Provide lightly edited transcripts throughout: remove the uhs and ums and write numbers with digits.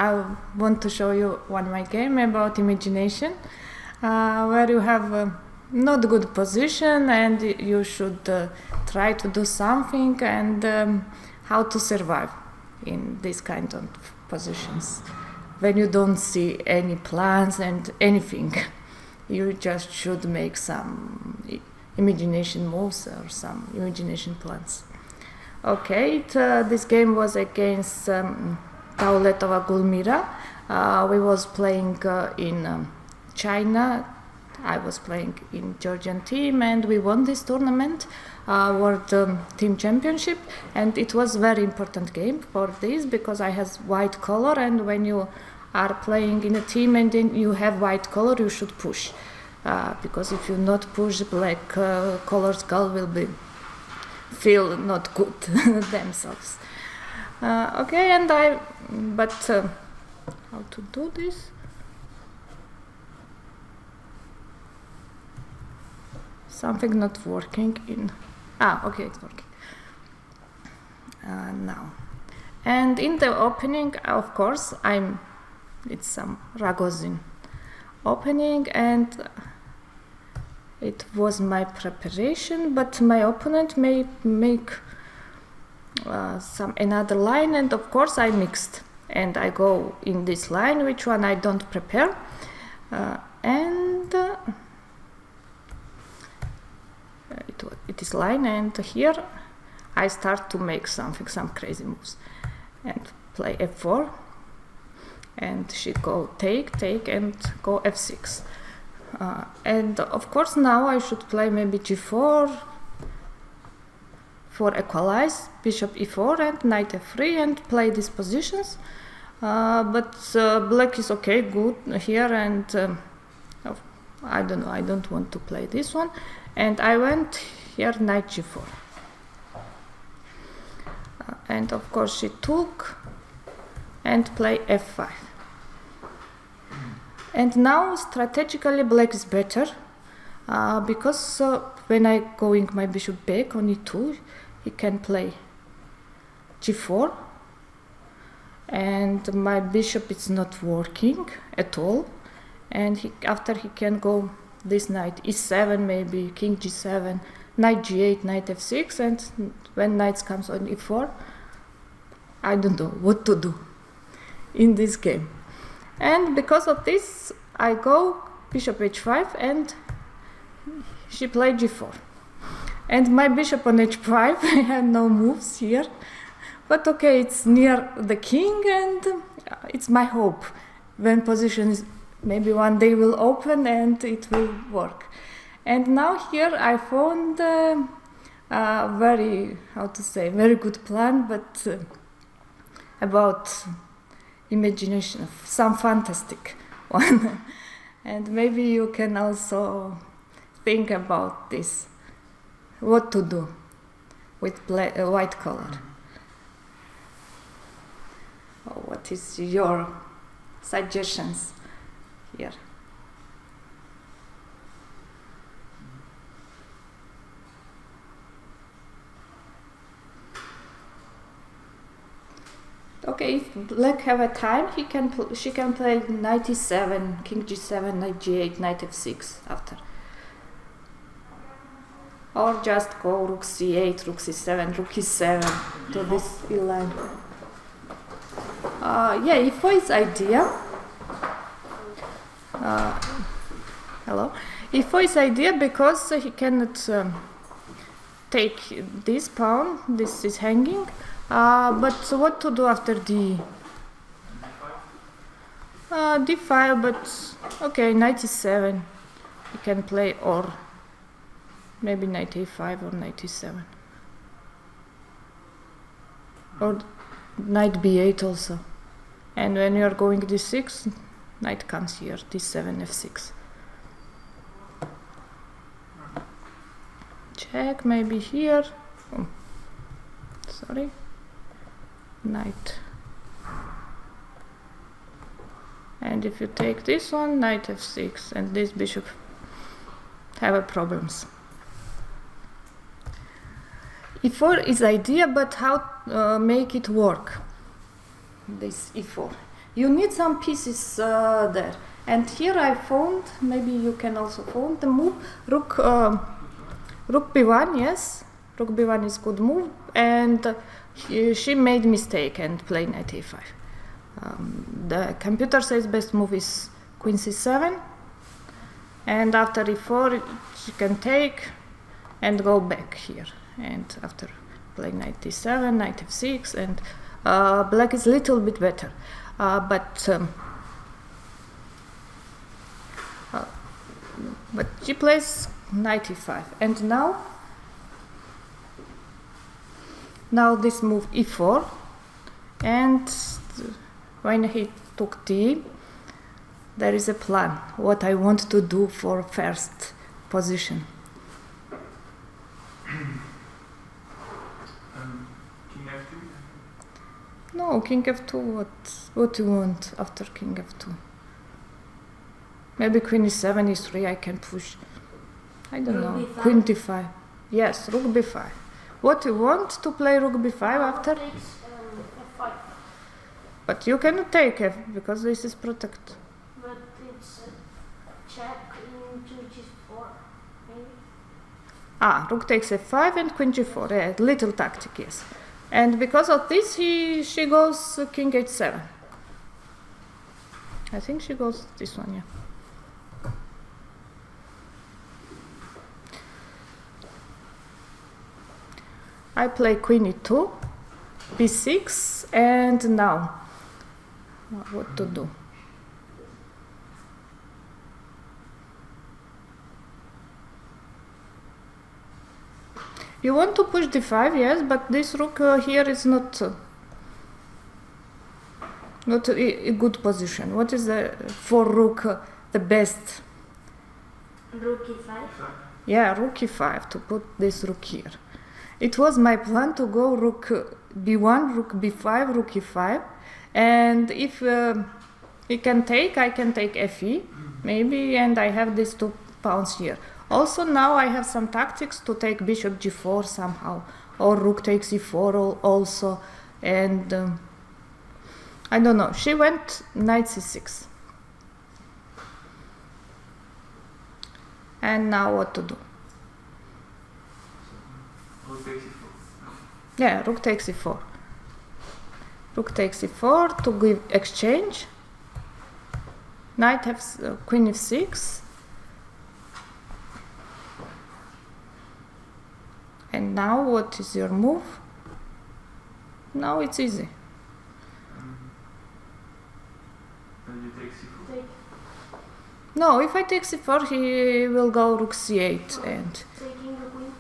I want to show you one my game about imagination, where you have not good position and you should try to do something and how to survive in this kind of positions. When you don't see any plans and anything, you just should make some imagination moves or some imagination plans. Okay, this game was against Tauletova Gulmira. We was playing in China. I was playing in Georgian team, and we won this tournament, World Team Championship. And it was very important game for this because I has white color, and when you are playing in a team and then you have white color, you should push. Because if you not push, black color skull will be feel not good themselves. Okay, and how to do this? Something not working in. Okay, it's working now. And in the opening, of course, it's some Ragozin opening, and it was my preparation, but my opponent may make some another line, and of course I mixed, and I go in this line, which one I don't prepare, it is line, and here I start to make some crazy moves, and play f4, and she go take and go f6, and of course now I should play maybe g4 for equalize, bishop e4 and knight f3, and play these positions, but black is okay, good here, and I don't know, I don't want to play this one, and I went here knight g4, and of course she took and play f5, and now strategically black is better, because when I going my bishop back on e2, he can play g4, and my bishop is not working at all, and after he can go this knight e7, maybe king g7, knight g8, knight f6, and when knight comes on e4, I don't know what to do in this game. And because of this, I go bishop h5, and she played g4. And my bishop on h5, I have no moves here. But okay, it's near the king, and it's my hope. When position is, maybe one day will open and it will work. And now here I found very good plan, but about imagination, some fantastic one. And maybe you can also think about this, what to do with white color. What is your suggestions here? Okay, if black have a time, she can play knight e7, king g7, knight g8, knight f6 after. Or just go rook c8, rook c7, rook e7 to this line. Yeah, e4 is idea. Hello. e4 is idea because he cannot take this pawn. This is hanging. But what to do after d? d5, but okay, knight e7. He can play, or maybe knight a5 or knight e7. Or knight b8 also. And when you are going d6, knight comes here, d7, f6. Check, maybe here. Oh, sorry. Knight. And if you take this one, knight f6, and this bishop have a problems. e4 is idea, but how make it work? This e4. You need some pieces there. And here I found, maybe you can also find the move, rook b1, yes. Rook b1 is good move. And she made mistake and played knight a5. The computer says best move is queen c7. And after e4, she can take and go back here. And after playing knight d7, knight f6, and black is a little bit better. But she plays knight e5. And now this move e4. And when he took d, there is a plan, what I want to do for first position. King f2? No, king f2, what do you want after king f2? Maybe queen e7, e3, I can push. I don't know. B5. Queen d5. Yes, rook b5. What you want to play rook b5 after? Takes f5. But you cannot take f because this is protect. But it's check into g4, maybe. Rook takes f5 and queen g4. Yeah, little tactic, yes. And because of this, she goes king h7. I think she goes this one, yeah. I play queen e2, b6, and now what to do? You want to push d5, yes, but this rook here is not a good position. What is for rook the best? Rook e5. Yeah, rook e5 to put this rook here. It was my plan to go rook b1, rook b5, rook e5, and if he can take, I can take fe, maybe, and I have these 2 pawns here. Also now I have some tactics to take bishop g4 somehow, or rook takes e4 also, and I don't know. She went knight c6. And now what to do? Rook takes e4. Yeah, rook takes e4. Rook takes e4 to give exchange. Knight has queen f6. And now what is your move? Now it's easy. And you take c4. Take, No, if I take c4, he will go rook c8 and taking the queen.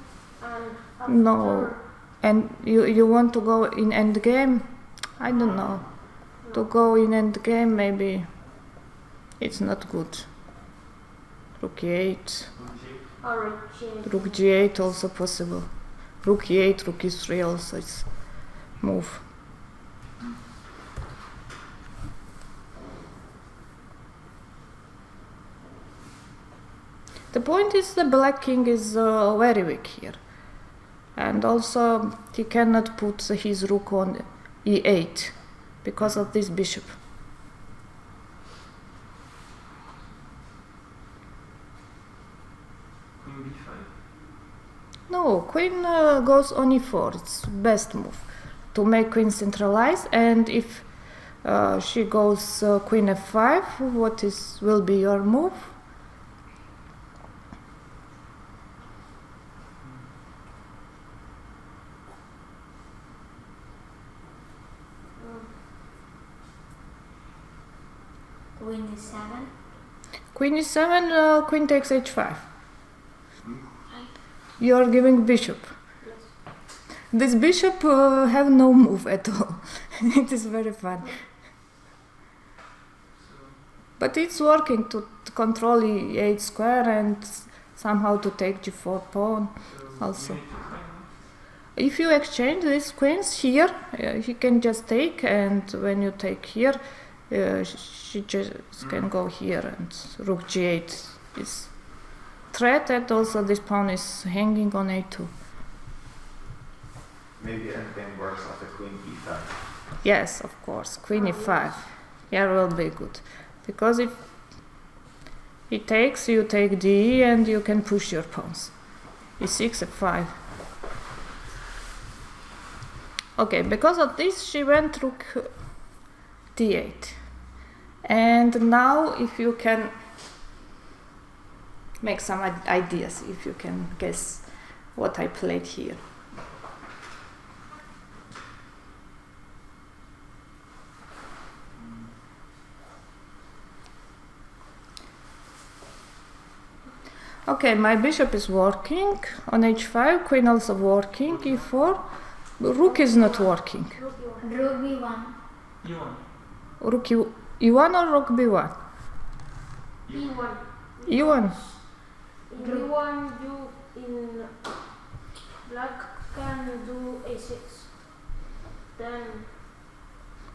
And after no. And you want to go in endgame? I don't know. To go in endgame, maybe it's not good. Rook e8, or rook g8. rook g8 also possible. Rook e8, rook e3 also is move. The point is the black king is very weak here. And also he cannot put his rook on e8 because of this bishop. Queen b5. No, queen goes on e4. It's best move to make queen centralized. And if she goes queen f5, what will be your move? Queen e7. Queen e7, queen takes h5. You are giving bishop. Yes. This bishop have no move at all. It is very fun. But it's working to control e8 square and somehow to take g4 pawn also. If you exchange these queens here, he can just take, and when you take here, she just can go here, and rook g8 is threat, and also this pawn is hanging on a2. Maybe endgame works after queen e5. Yes, of course, queen e5. here will be good. Because if he takes, you take d and you can push your pawns. e6, f5. Okay, because of this she went rook d8. And now if you can make some ideas, if you can guess what I played here. Okay, my bishop is working on h5, queen also working, e4, rook is not working. Rook b1. E1. Rook e1 or rook b1? e1. e1. In b1 you in black can do a6. Then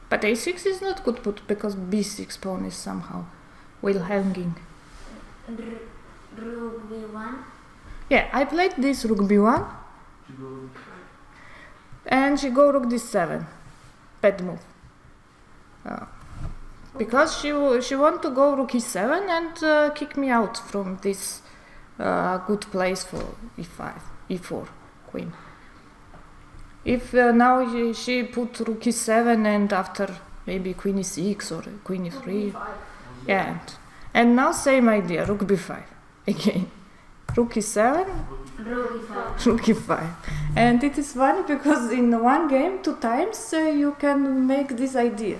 But a6 is not good put because b6 pawn is somehow will hanging. rook b1. Yeah, I played this rook b1 You go rook d5. and she go rook d7. Bad move. Because she want to go rook e7 and kick me out from this good place for e5, e4, queen. If now she put rook e7 and after maybe queen e6 or queen e3, yeah, and now same idea, rook b5 again, rook e7, Rook e5. rook e5, and it is funny because in one game 2 times you can make this idea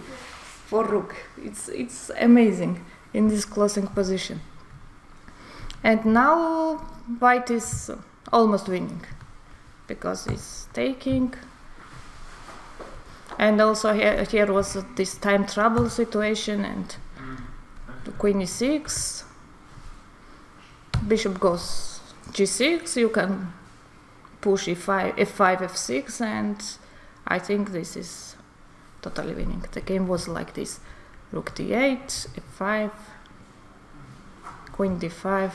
for rook. It's amazing in this closing position. And now white is almost winning because it's taking. And also here was this time trouble situation and the queen e6, bishop goes g6, you can push e5, f5, f6, and I think this is totally winning. The game was like this: rook d8, f5, queen d5,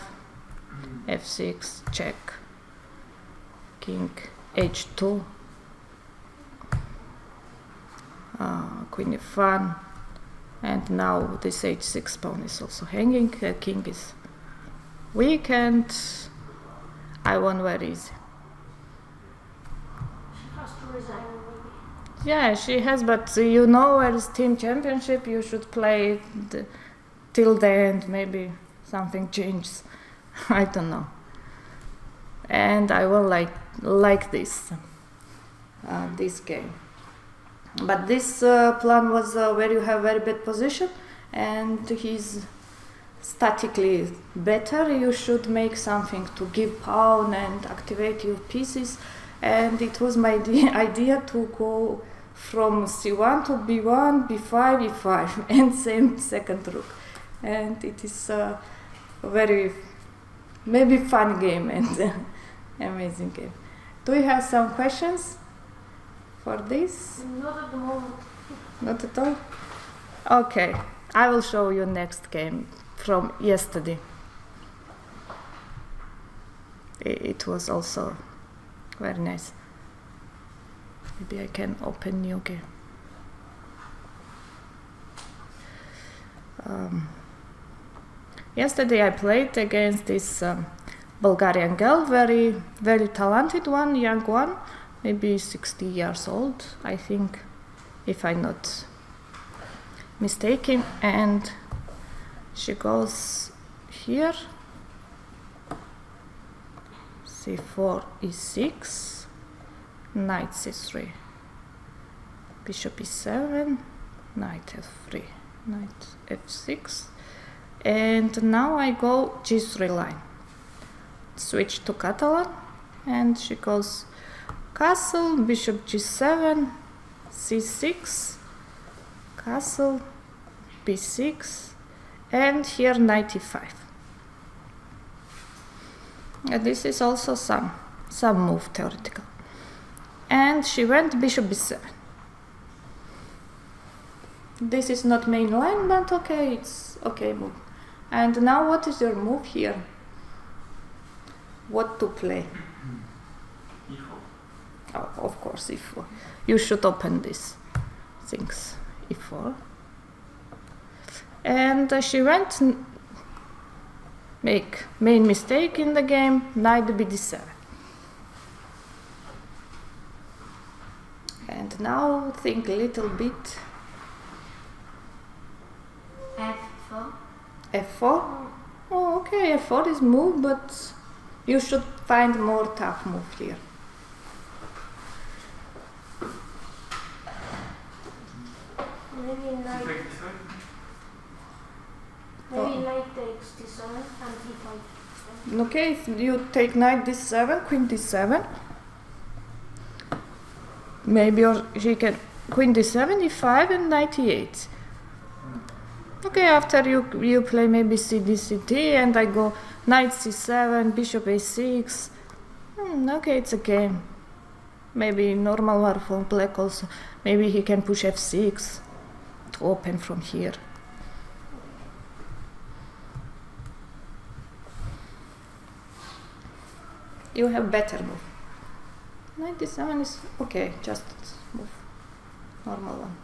f6, check, king h2, queen f1, and now this h6 pawn is also hanging. King is weak and I won very easy. She has to resign maybe. Yeah, she has, but you know, as team championship, you should play till the end. Maybe something changes. I don't know. And I will like this game. But this plan was where you have very bad position, and he's statically better. You should make something to give pawn and activate your pieces. And it was my idea to go from c1 to b1, b5, e5, and same second rook. And it is a very maybe fun game and amazing game. Do you have some questions for this? Not at the moment. Not at all? Okay, I will show you next game from yesterday. It was also very nice. Maybe I can open new game. Yesterday I played against this Bulgarian girl, very, very talented one, young one, maybe 60 years old, I think, if I'm not mistaken. And she goes here, c4, e6, knight c3, bishop e7, knight f3, knight f6, and now I go g3 line, switch to Catalan, and she goes castle, bishop g7, c6, castle, b6, and here knight e5. And this is also some move theoretical. And she went bishop b7. This is not main line, but okay, it's okay move. And now what is your move here? What to play? E4. Oh, of course, e4. You should open these things. e4. And she went make main mistake in the game, knight bd7. And now think a little bit. F4. F4. Oh, okay, F4 is move, but you should find more tough move here. Maybe knight. Take this side. Maybe knight takes d7 and d5. Okay, if you take knight d7, queen d7. Maybe or she can queen d7, e5, and knight e8. Okay, after you play maybe cd, ct, and I go knight c7, bishop a6. Okay, it's a game. Maybe normal war for black also. Maybe he can push f6 to open from here. You have better move. Knight d7 is okay, just move. Normal one.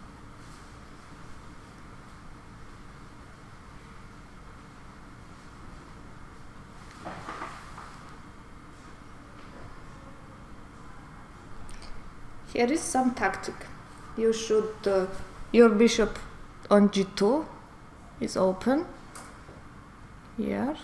Here is some tactic. You should, your bishop on g2 is open. Here.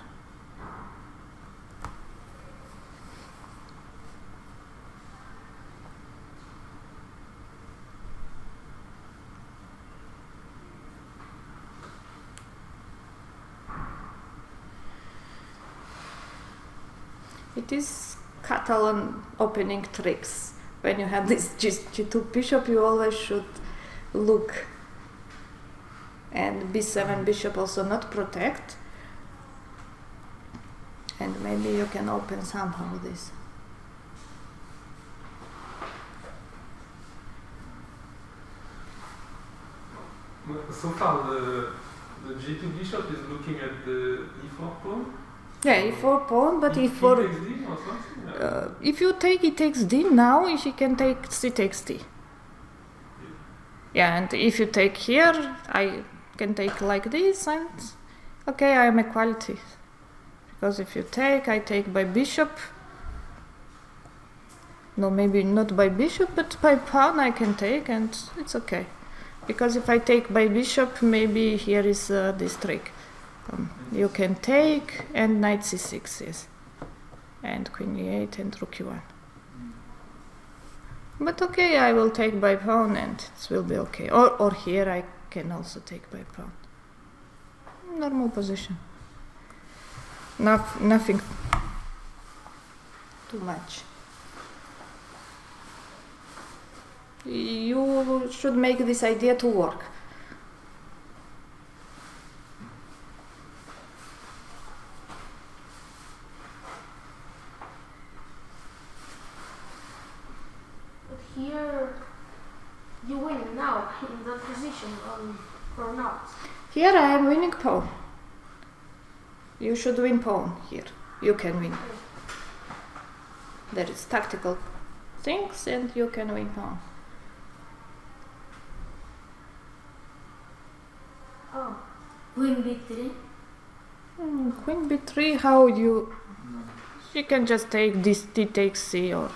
It is Catalan opening tricks. When you have this g2 bishop, you always should look. And b7 bishop also not protect. And maybe you can open somehow this. So far, the g2 bishop is looking at the e4 pawn. Yeah, e4 pawn, but He e4. takes d or something? If you take e takes d now, he can take c takes d. Yeah, and if you take here, I can take like this, and okay, I am equality. Because if you take, I take by bishop. No, maybe not by bishop, but by pawn I can take, and it's okay. Because if I take by bishop, maybe here is this trick. You can take, and knight c6 is, and queen e8 and rook e1. But okay, I will take by pawn, and it will be okay. Or here I can also take by pawn. Normal position. Nothing too much. You should make this idea to work. But here, you win now in that position, or not? Here I am winning pawn. You should win pawn here. You can win. There is tactical things, and you can win pawn. Oh, queen b3. Queen b3, how you can just take this, d takes c, or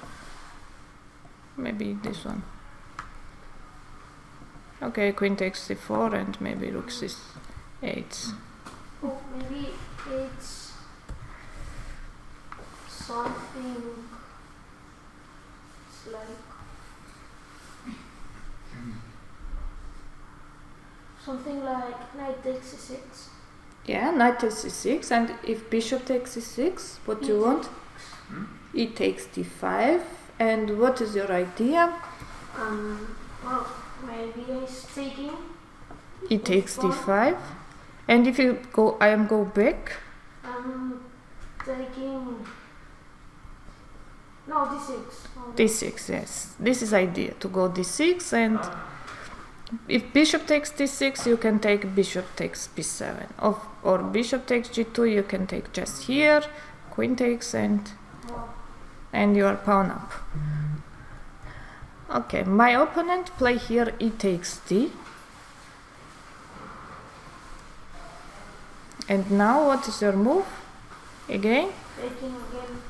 maybe this one. Okay, queen takes c4, and maybe rook c8. Oh, maybe it's something. It's like something like knight takes c6. Yeah, knight takes c6, and if bishop takes c6, what do you want? E takes d5, and what is your idea? Well, maybe he's taking. E takes d5, and if you go, I am go back. Taking. No, d6. Oh, D6, yes. This is idea to go d6, and if bishop takes d6, you can take bishop takes b7. Or bishop takes g2, you can take just here, queen takes, and you are pawn up. Okay, my opponent play here e takes d. And now what is your move? Again, Taking again.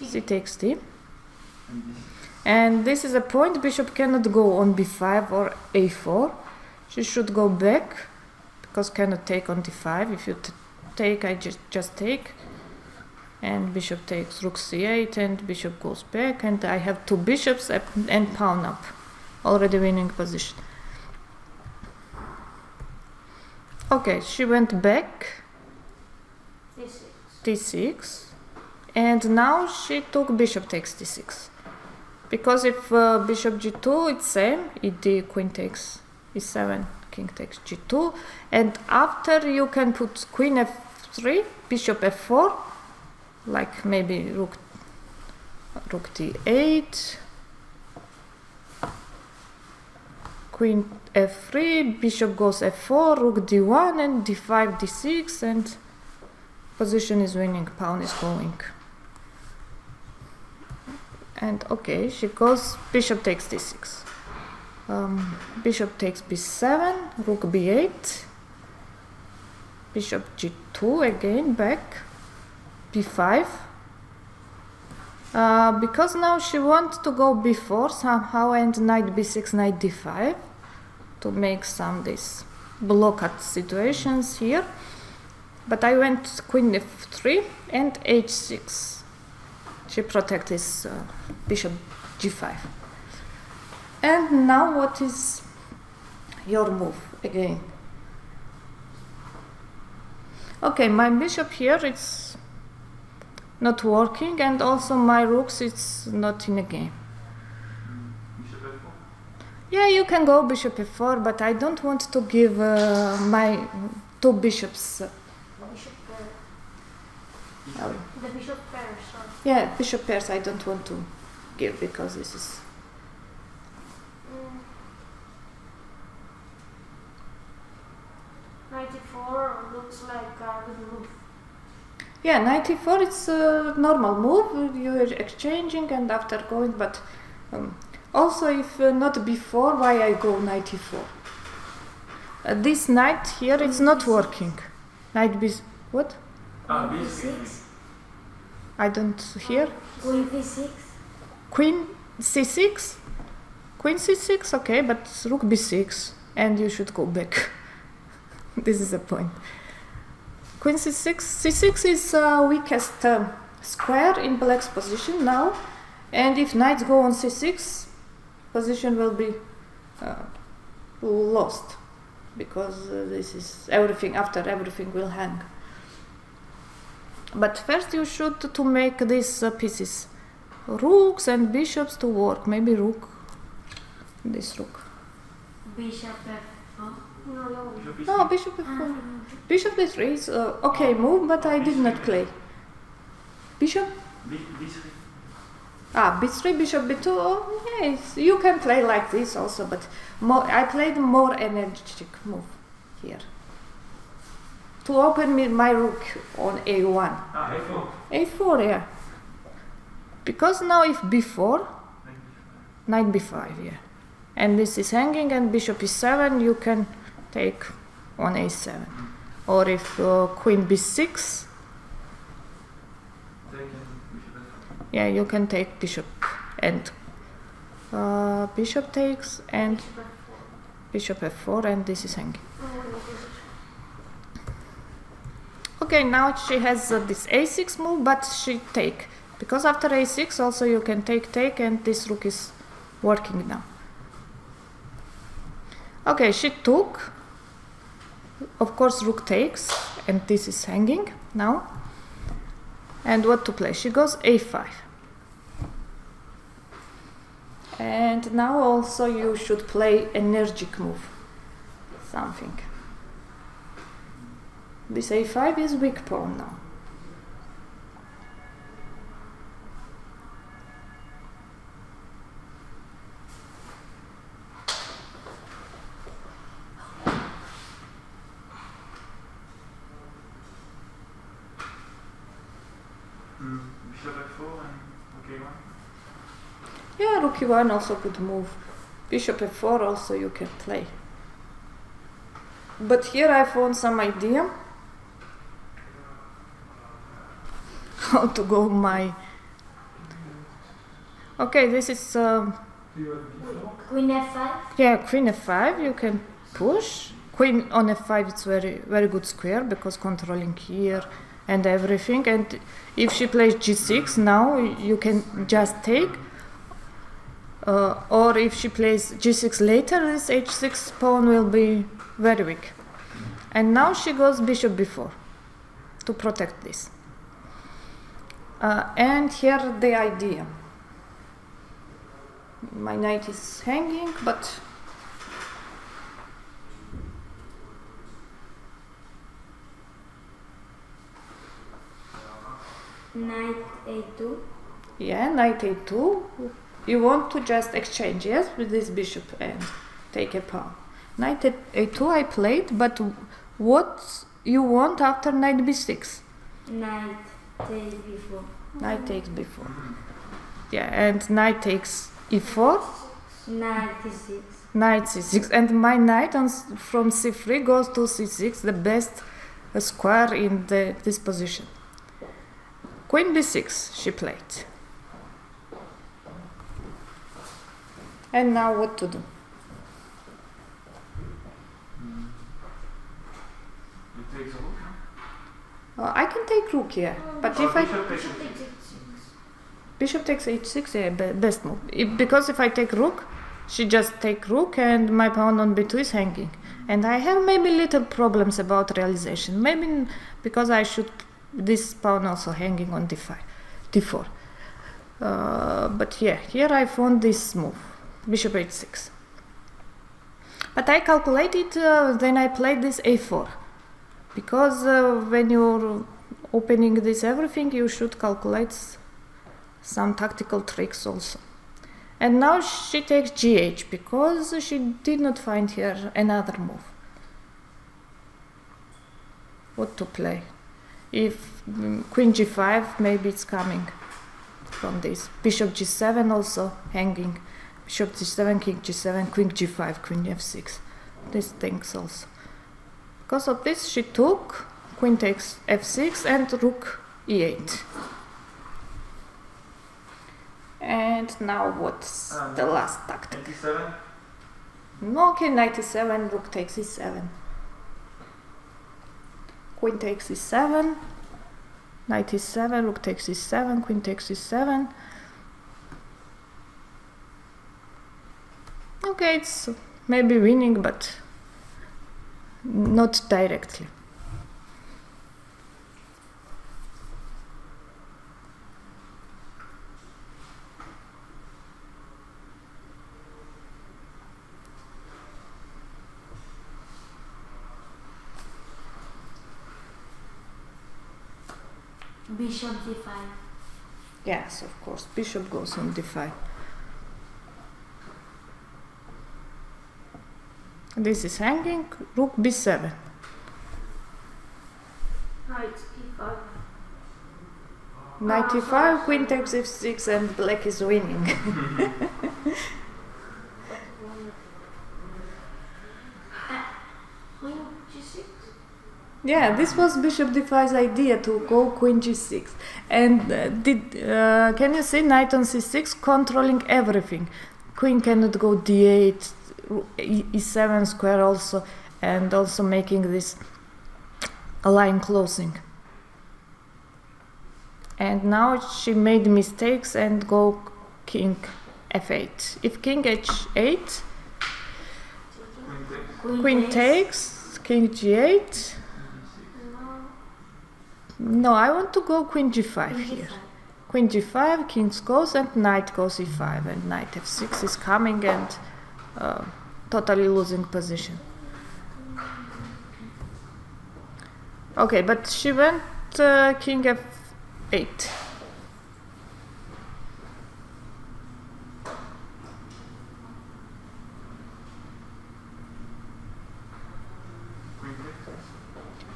she takes d. And this. And this is a point, bishop cannot go on b5 or a4. She should go back, because cannot take on d5. If you take, I just take. And bishop takes rook c8, and bishop goes back, and I have two bishops and pawn up. Already winning position. Okay, she went back, D6. d6, and now she took bishop takes d6. Because if bishop g2, it's same, ed, queen takes e7, king takes g2, and after you can put queen f3, bishop f4, like maybe rook d8, queen f3, bishop goes f4, rook d1, and d5, d6, and position is winning, pawn is going. And okay, she goes, bishop takes d6. Bishop takes b7, rook b8, bishop g2 again, back, b5. Because now she wants to go b4 somehow, and knight b6, knight d5, to make some these blockade situations here. But I went queen f3 and h6. She protects his bishop g5. And now what is your move again? Okay, my bishop here, it's not working, and also my rooks, it's not in a game. Bishop f4. Yeah, you can go bishop f4, but I don't want to give my two bishops. Bishop pair. Oh. The bishop pair, sorry. Yeah, bishop pairs I don't want to give, because this is... Mm. 94 looks like a good move. Yeah, 94, it's a normal move, you're exchanging and after going, but also if not before, why I go 94? This knight here, it's not working. Knight b... what? B6. I don't hear. Queen d6. Queen c6? Queen c6, okay, but rook b6, and you should go back. This is the point. Queen c6. c6 is weakest square in black's position now, and if knights go on c6, position will be lost, because this is everything, after everything will hang. But first you should to make these pieces, rooks and bishops, to work. Maybe rook, this rook. Bishop f4. No. No, bishop f4. Bishop d3 is okay move, but I did not play. Bishop? B3. B3, bishop b2. Oh, yes, you can play like this also, but I played more energetic move here. To open my rook on a1. A4. a4, yeah. Because now if b4, knight b5, yeah. And this is hanging, and bishop e7, you can take on a7. Or if queen b6, yeah, you can take bishop, and bishop takes, and bishop f4, and this is hanging. Okay, now she has this a6 move, but she take. Because after a6 also you can take, and this rook is working now. Okay, she took. Of course, rook takes, and this is hanging now. And what to play? She goes a5. And now also you should play energic move. Something. This a5 is weak pawn now. Bishop f4 and rook a1. Yeah, rook e1 also good move. Bishop f4 also you can play. but here I found some idea how to go my. Okay, this is Do you have before? Queen F5. yeah, Queen F5. You can push. Queen on F5. It's very good square because controlling here and everything. And if she plays G6 now, you can just take. Or if she plays G6 later, this H6 pawn will be very weak. And now she goes Bishop B4 to protect this. And here the idea. My knight is hanging, but Knight A2. yeah, knight A2. You want to just exchange, yes, with this bishop and take a pawn. Knight A2 I played, but what you want after knight B6? Knight takes B4. Knight takes B4. Yeah, and knight takes E4. Knight C6. Knight C6, and my knight from C3 goes to C6, the best square in this position. Queen B6 she played. And now what to do? You take the rook, no? I can take rook here, but if I Bishop takes Bishop it. takes H6. bishop takes H6, yeah, best move. Because if I take rook, she just take rook and my pawn on B2 is hanging. And I have maybe little problems about realization. Maybe because I should this pawn also hanging on D4. But yeah, here I found this move, Bishop H6. But I calculated, then I played this A4. Because when you're opening this everything, you should calculate some tactical tricks also. And now she takes GH because she did not find here another move. What to play? If Queen G5, maybe it's coming from this. Bishop G7 also hanging. Bishop G7, King G7, Queen G5, Queen F6. These things also. Because of this, she took Queen takes F6 and Rook E8. And now what's the last tactic? 97? No, okay, knight e7, rook takes e7. Queen takes e7, knight e7, rook takes e7, queen takes e7. Okay, it's maybe winning, but not directly. Bishop D5. Yes, of course, bishop goes on d5. This is hanging, rook b7. Knight E5. Knight e5, queen takes f6, and black is winning. Queen G6. Yeah, this was Bishop d5's idea to go Queen g6. And can you see knight on c6 controlling everything? Queen cannot go d8, e7 square also, and also making this line closing. And now she made mistakes and go king f8. If king h8, queen takes, king g8. No, I want to go queen g5 here. Queen g5, king goes, and knight goes e5, and knight f6 is coming and totally losing position. Okay, but she went king f8.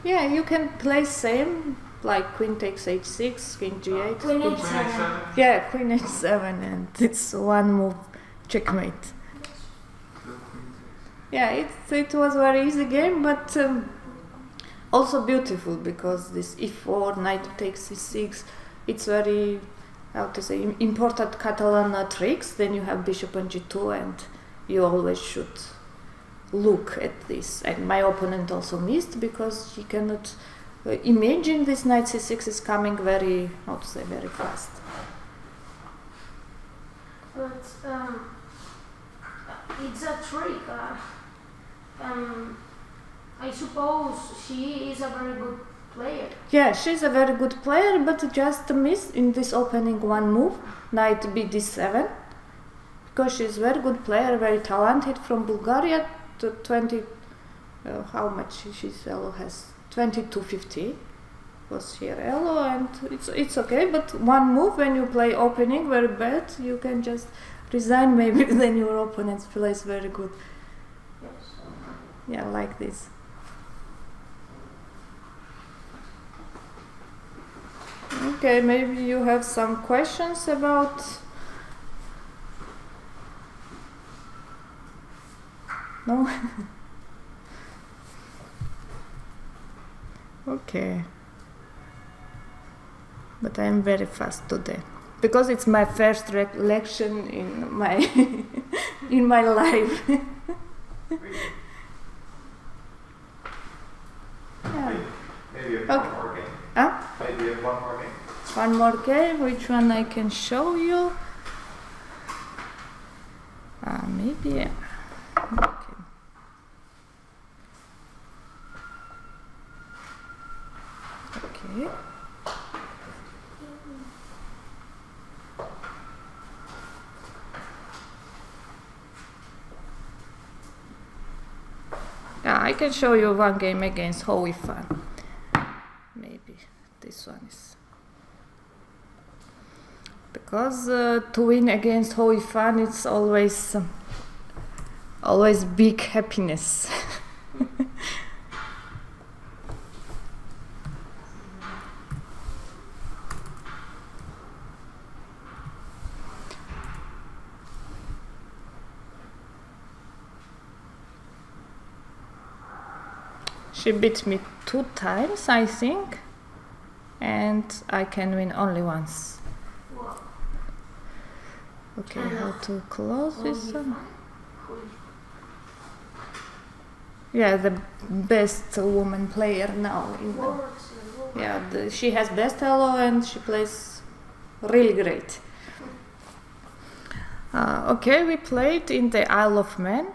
Yeah, you can play same, like queen takes h6, king g8. Queen Queen H7. H7? Yeah, queen h7, and it's one move checkmate. So queen takes. Yeah, it was very easy game, but also beautiful because this e4, knight takes e6, it's very, how to say, important Catalan tricks. Then you have bishop on g2, and you always should look at this. And my opponent also missed because he cannot imagine this knight c6 is coming very, how to say, very fast. But it's a trick. I suppose she is a very good player. Yeah, she's a very good player, but just missed in this opening one move, knight bd7, because she's a very good player, very talented, from Bulgaria. To 20, how much she's elo has 2250 was here elo, and it's okay. But one move when you play opening very bad, you can just resign. Maybe then your opponent plays very good. Yes. Yeah, like this. Okay, maybe you have some questions about. No? Okay. But I'm very fast today because it's my first lecture in my in my life. Yeah. Maybe you have Okay. one more game. Huh? Maybe you have one more game. One more game. Which one I can show you? Maybe. Okay. Okay. Yeah, I can show you one game against Howie Fan. Maybe this one is. Because to win against Howie Fan, it's always big happiness. She beat me 2 times, I think, and I can win only once. Wow. Okay, how to close this one? Yeah, the best woman player now. Yeah, she has best elo and she plays really great. Okay, we played in the Isle of Man,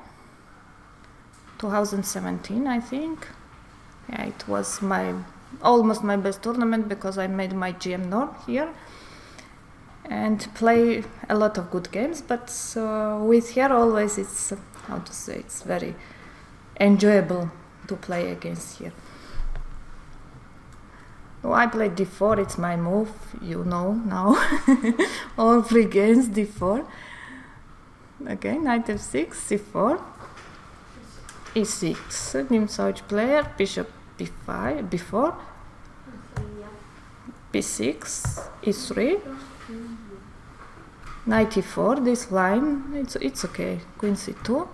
2017, I think. Yeah, it was almost my best tournament because I made my GM norm here and play a lot of good games. But with her always it's it's very enjoyable to play against her. Oh, I played d4, it's my move, you know now. All 3 games d4. Okay, knight f6, c4, e6, Nimsovich player, bishop b5, b4, b6, e3, knight e4, this line, it's okay, queen c2,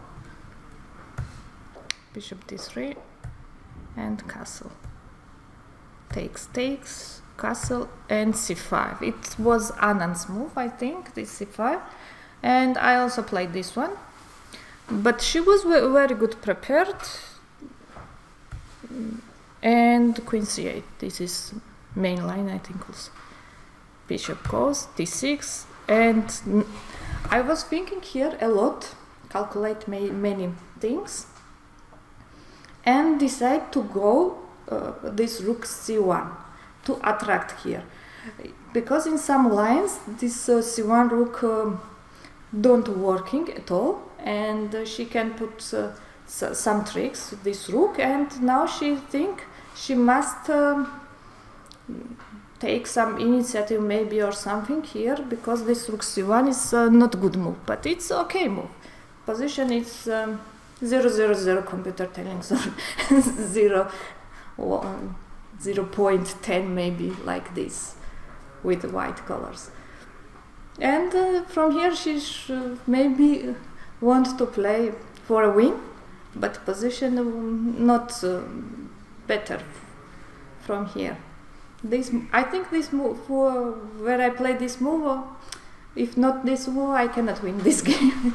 bishop d3, and castle. Takes, castle, and c5. It was Anand's move, I think, this c5. And I also played this one. But she was very good prepared. And queen c8. This is main line, I think also. Bishop goes, d6. And I was thinking here a lot, calculate many things. And decide to go this rook c1 to attract here, because in some lines this c1 rook don't working at all, and she can put some tricks with this rook, and now she think she must take some initiative maybe or something here, because this rook c1 is not good move, but it's okay move. Position is 000, computer telling so 0.10 maybe, like this, with white colors. And from here she should maybe want to play for a win, but position not better from here. I think this move, where I play this move, if not this move, I cannot win this game.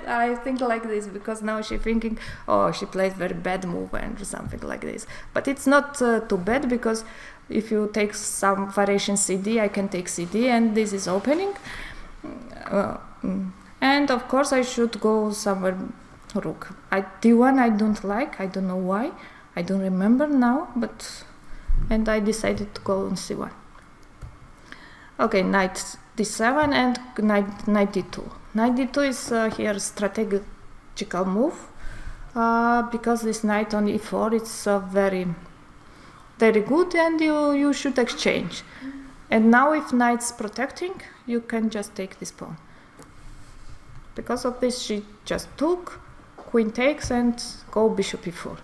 I think like this, because now she's thinking, oh, she plays very bad move and something like this. But it's not too bad, because if you take some variation CD, I can take CD, and this is opening. And of course I should go somewhere rook. D1 I don't like, I don't know why, I don't remember now, and I decided to go on C1. Okay, knight D7 and knight D2. Knight D2 is here strategical move, because this knight on E4 it's very, very good, and you should exchange. And now if knight's protecting, you can just take this pawn. Because of this, she just took, queen takes, and go bishop E4.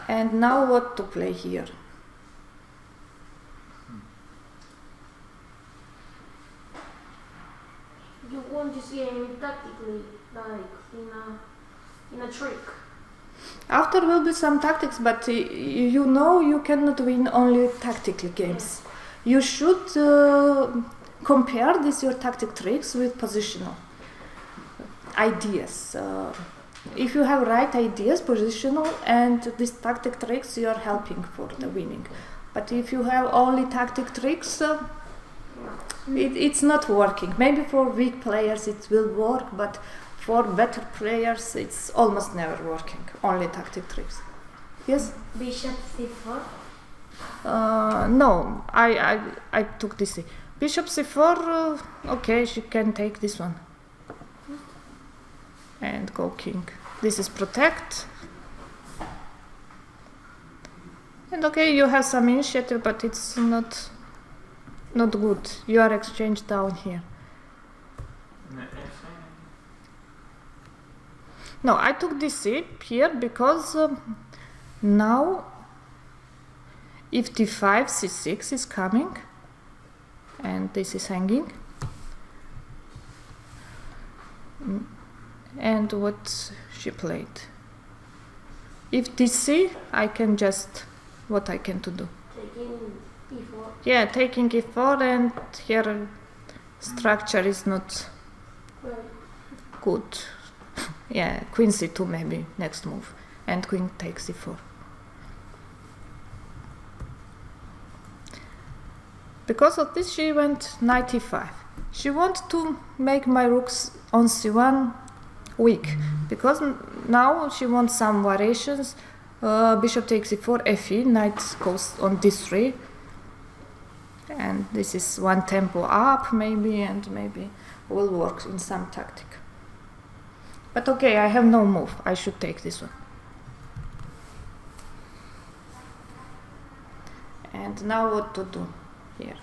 And now what to play here? You want to see him tactically, like in a trick. After will be some tactics, but you know you cannot win only tactical games. You should compare your tactic tricks with positional ideas. If you have right ideas, positional, and these tactic tricks, you are helping for the winning. But if you have only tactic tricks, it's not working. Maybe for weak players it will work, but for better players it's almost never working. Only tactic tricks. Yes? Bishop C4. No, I took this. Bishop C4. Okay, she can take this one. And go king. This is protect. And okay, you have some initiative, but it's not good. You are exchanged down here. No, I took this here because now if D5, C6 is coming, and this is hanging. And what she played. If DC, I can just, what I can to do? Taking E4. Yeah, taking E4, and here structure is not good. Yeah, queen C2 maybe, next move. And queen takes E4. Because of this, she went knight E5. She wants to make my rooks on C1 weak, because now she wants some variations. Bishop takes E4, Fe, knight goes on D3, and this is one tempo up maybe, and maybe will work in some tactic. But okay, I have no move, I should take this one. And now what to do here?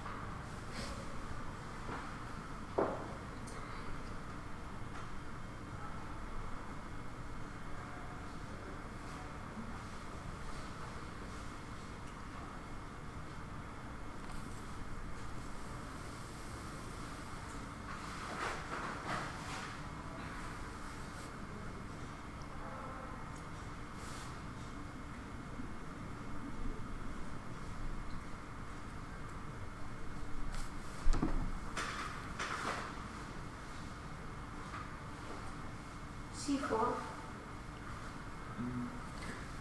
C4.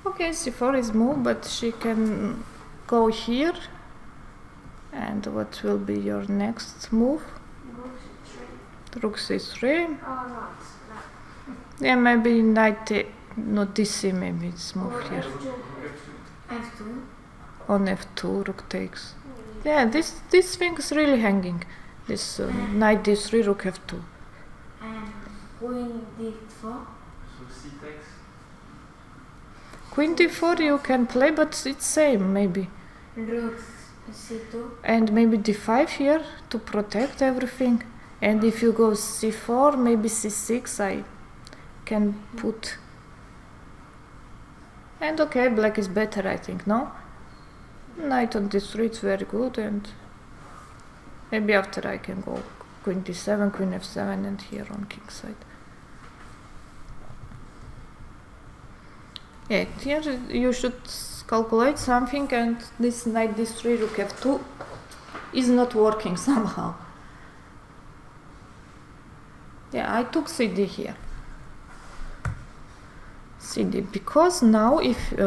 Okay, C4 is move, but she can go here. And what will be your next move? Rook C3. Rook C3. Oh, not. Yeah, maybe knight, not DC, maybe it's move Or here. F2. F2. On F2, rook takes. Yeah, this thing is really hanging. This knight D3, rook F2. And queen D4. So C takes. Queen D4 you can play, but it's same maybe. Rook C2. And maybe D5 here to protect everything. And if you go C4, maybe C6 I can put. And okay, black is better, I think, no? Knight on D3, it's very good, and maybe after I can go queen d7, queen f7, and here on king side. Yeah, here you should calculate something, and this knight d3, rook f2 is not working somehow. Yeah, I took cd here. cd, because now if Knight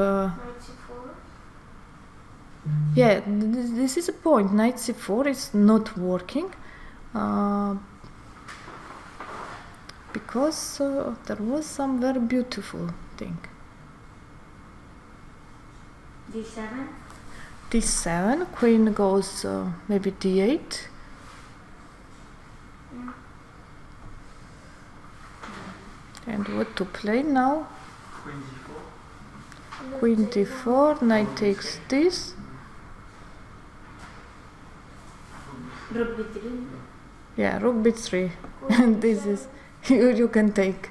c4. yeah, this is a point. Knight c4 is not working because there was some very beautiful thing. d7. d7, queen goes maybe d8. And what to play now? Queen d4. Queen d4, knight takes this. Rook b3. Yeah, rook b3. And this is you can take.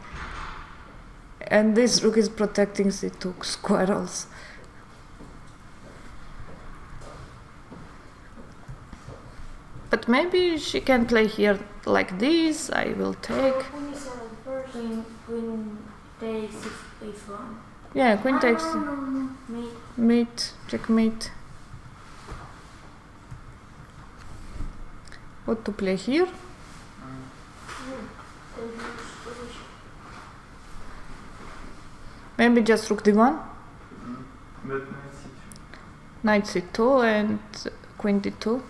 And this rook is protecting the two squirrels. But maybe she can play here like this. I will take. Queen e7 first. Queen takes h1. Yeah, queen takes. No. Mate. Mate, checkmate. What to play here? Maybe just rook d1, But knight knight c2. c2 and queen d2.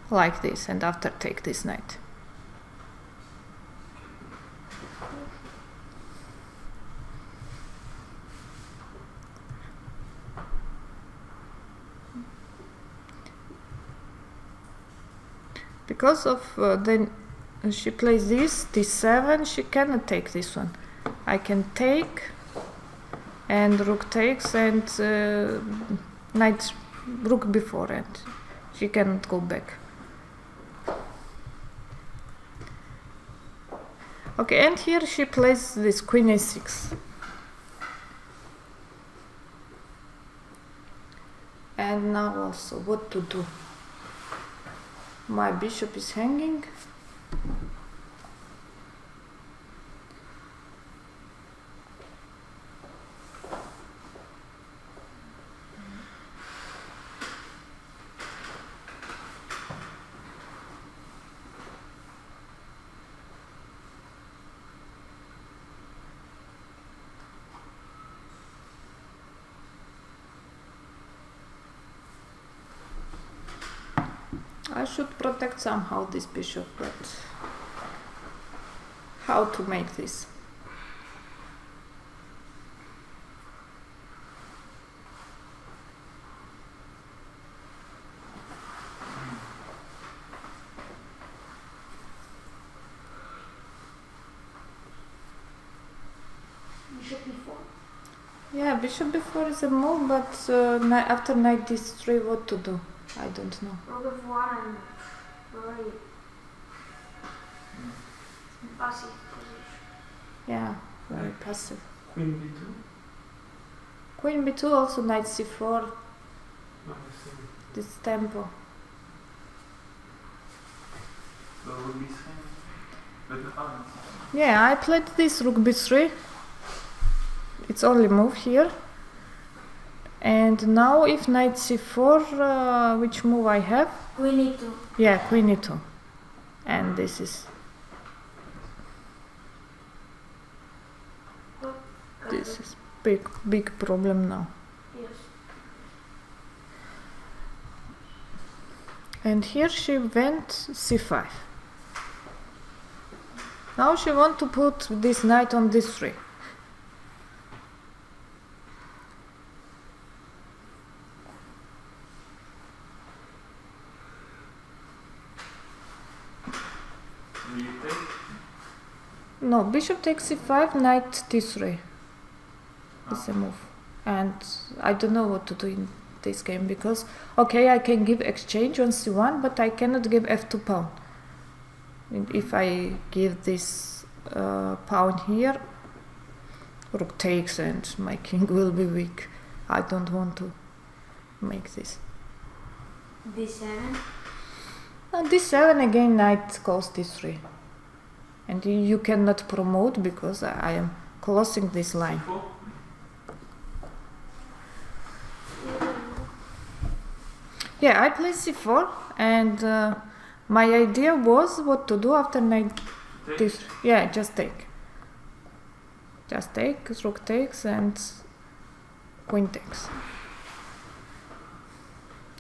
Like this, and after take this knight. Because of then she plays this d7, she cannot take this one. I can take, and rook takes, and knight rook before, and she cannot go back. Okay, and here she plays this queen a6. And now also what to do? My bishop is hanging. I should protect somehow this bishop, but how to make this? Bishop e4. Yeah, bishop before is a move, but after knight d3, what to do? I don't know. Rook f1 and very passive position. Yeah, very passive. Queen b2. Queen b2, also knight c4, No, I see. this tempo. So rook b3. But Yeah, I played this rook b3. It's only move here. And now if knight c4, which move I have? Queen e2. Yeah, queen e2. And this is big problem now. Yes. And here she went c5. Now she want to put this knight on d3. do you take? No, bishop takes c5, knight d3. It's a move. And I don't know what to do in this game because, okay, I can give exchange on c1, but I cannot give f2 pawn. And if I give this pawn here, rook takes and my king will be weak. I don't want to make this. d7. d7 again, knight goes d3. And you cannot promote because I am closing this line. C4. Yeah, I play c4 and my idea was what to do after knight Take. d3. Yeah, just take. Just take, rook takes and queen takes.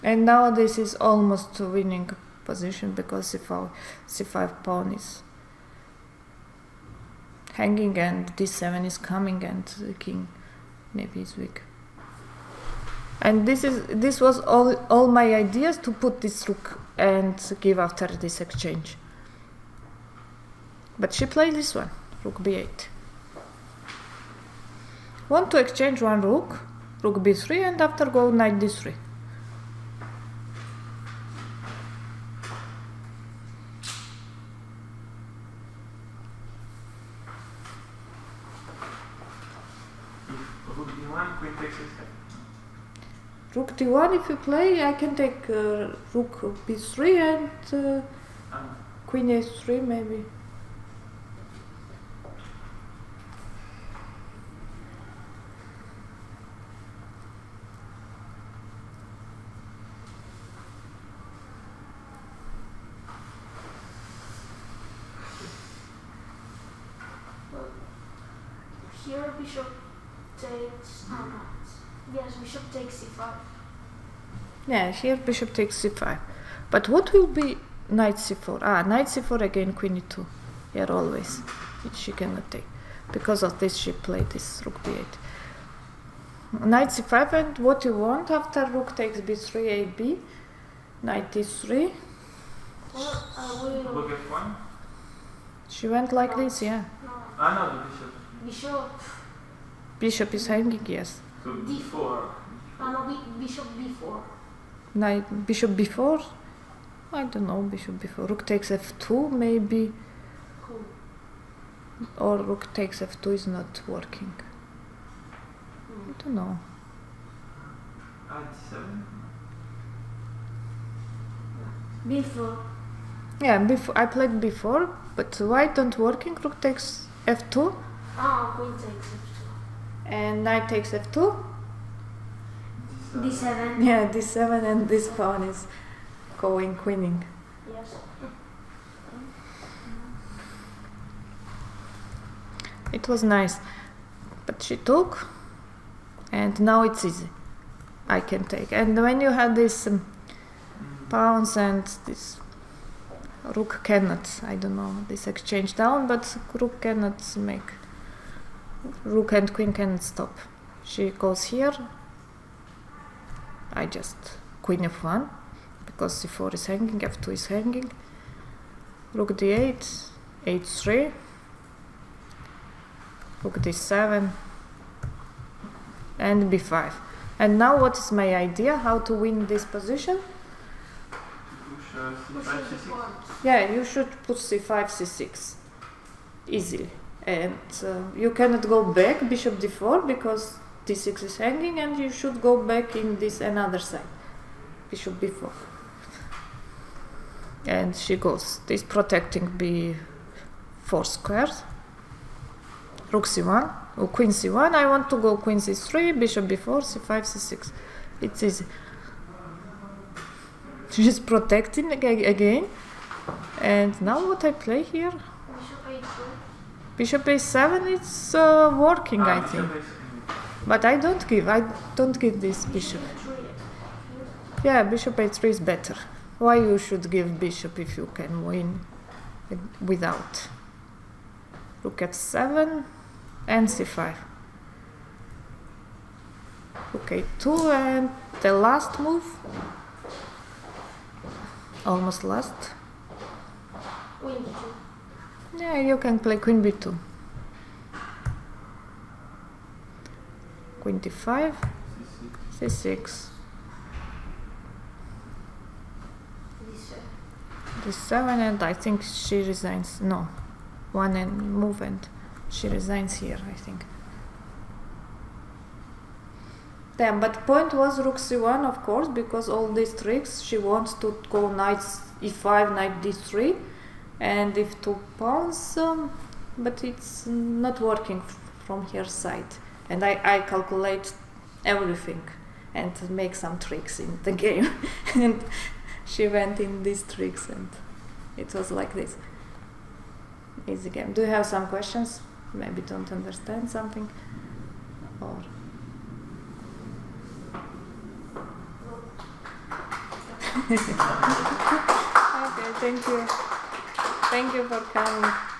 And now this is almost a winning position because c5 pawn is hanging and d7 is coming and the king maybe is weak. And this was all my ideas to put this rook and give after this exchange. But she played this one, rook b8. Want to exchange one rook b3 and after go knight d3. If rook d1, queen takes h7. Rook d1, if you play, I can take rook b3 and queen a3 maybe. Here bishop takes yes, bishop takes c5. Yeah, here bishop takes c5. But what will be knight c4? Knight c4 again, queen e2. Here always. She cannot take. Because of this she played this rook b8. Knight c5 and what you want after rook takes b3, ab, knight d3. Rook f1. She went like this, yeah. No, No, the bishop. bishop Bishop is hanging, yes. So d4. No, bishop b4. Knight, bishop b4? I don't know, bishop b4. Rook takes f2 maybe. Cool. Or rook takes f2 is not working. I don't know. d7. b4. Yeah, I played before, but white don't working. Rook takes f2 Queen takes f2. and knight takes f2. d7. Yeah, d7 and this pawn is going queening. Yes. It was nice, but she took, and now it's easy. I can take. And when you have this pawns and this rook cannot, I don't know, this exchange down, but rook cannot make, rook and queen cannot stop. She goes here, I just queen f1, because c4 is hanging, f2 is hanging, rook d8, h3, rook d7, and b5. And now what is my idea, how to win this position? Push c5, c6. Yeah, you should put c5, c6 easily, and you cannot go back bishop d4 because d6 is hanging, and you should go back in this another side, bishop b4. And she goes this protecting b4 squares, rook c1 or queen c1. I want to go queen c3, bishop b4, c5, c6. It's easy. She's protecting again. And now what I play here? Bishop a2. Bishop a7, it's working, I think. But I don't give this bishop. Yeah, bishop a3 is better. Why you should give bishop if you can win without? Rook f7 and c5. Rook a2 and the last move. Almost last. Queen b2. Yeah, you can play queen b2. Queen d5, c6, d7, and I think she resigns. No, one and move, and she resigns here, I think. Then, but point was rook c1, of course, because all these tricks she wants to go knight e5, knight d3, and if two pawns, but it's not working from her side. And I calculate everything and make some tricks in the game, and she went in these tricks, and it was like this. Easy game. Do you have some questions? Maybe don't understand something, or. Okay, thank you. Thank you for coming.